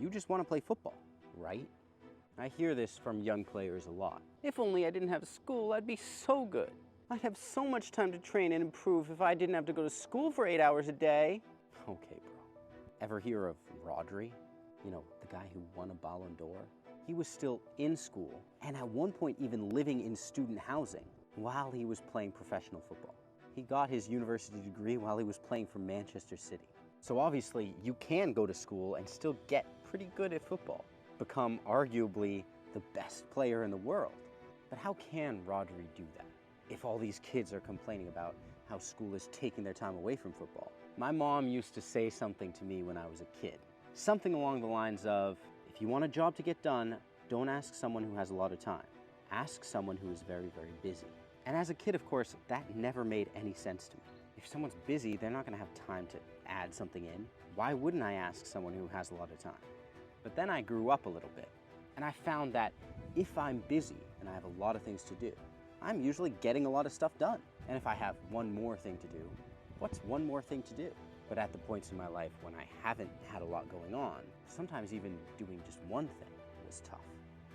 You just want to play football, right? I hear this from young players a lot. If only I didn't have school, I'd be so good. I'd have so much time to train and improve if I didn't have to go to school for 8 hours a day. Okay, bro. Ever hear of Rodri? You know, the guy who won a Ballon d'Or? He was still in school and at one point even living in student housing while he was playing professional football. He got his university degree while he was playing for Manchester City. So obviously you can go to school and still get pretty good at football, become arguably the best player in the world. But how can Rodri do that if all these kids are complaining about how school is taking their time away from football? My mom used to say something to me when I was a kid. Something along the lines of, if you want a job to get done, don't ask someone who has a lot of time. Ask someone who is very, very busy. And as a kid, of course, that never made any sense to me. If someone's busy, they're not gonna have time to add something in. Why wouldn't I ask someone who has a lot of time? But then I grew up a little bit, and I found that if I'm busy and I have a lot of things to do, I'm usually getting a lot of stuff done. And if I have one more thing to do, what's one more thing to do? But at the points in my life when I haven't had a lot going on, sometimes even doing just one thing was tough.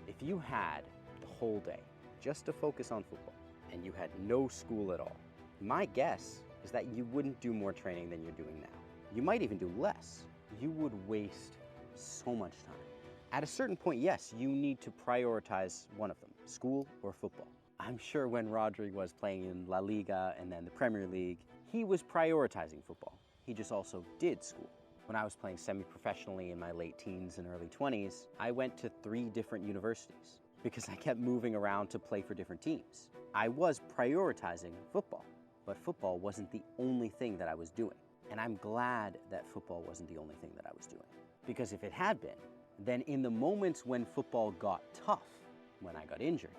If you had the whole day just to focus on football and you had no school at all, my guess is that you wouldn't do more training than you're doing now. You might even do less. You would waste so much time. At a certain point, yes, you need to prioritize one of them, school or football. I'm sure when Rodri was playing in La Liga and then the Premier League, he was prioritizing football. He just also did school. When I was playing semi-professionally in my late teens and early 20s, I went to 3 different universities because I kept moving around to play for different teams. I was prioritizing football, but football wasn't the only thing that I was doing. And I'm glad that football wasn't the only thing that I was doing. Because if it had been, then in the moments when football got tough, when I got injured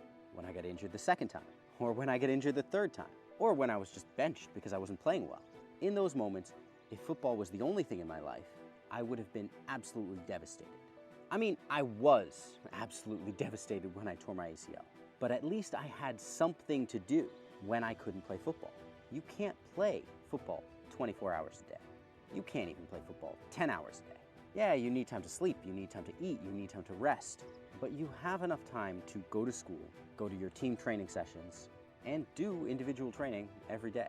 the second time, or when I got injured the third time, or when I was just benched because I wasn't playing well, in those moments, if football was the only thing in my life, I would have been absolutely devastated. I mean, I was absolutely devastated when I tore my ACL, but at least I had something to do when I couldn't play football. You can't play football 24 hours a day. You can't even play football 10 hours a day. Yeah, you need time to sleep, you need time to eat, you need time to rest, but you have enough time to go to school, go to your team training sessions, and do individual training every day.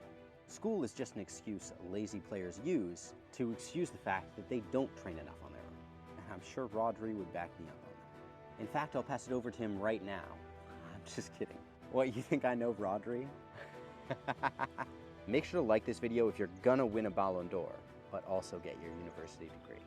School is just an excuse lazy players use to excuse the fact that they don't train enough on their own. And I'm sure Rodri would back me up on that. In fact, I'll pass it over to him right now. I'm just kidding. What, you think I know Rodri? Make sure to like this video if you're gonna win a Ballon d'Or, but also get your university degree.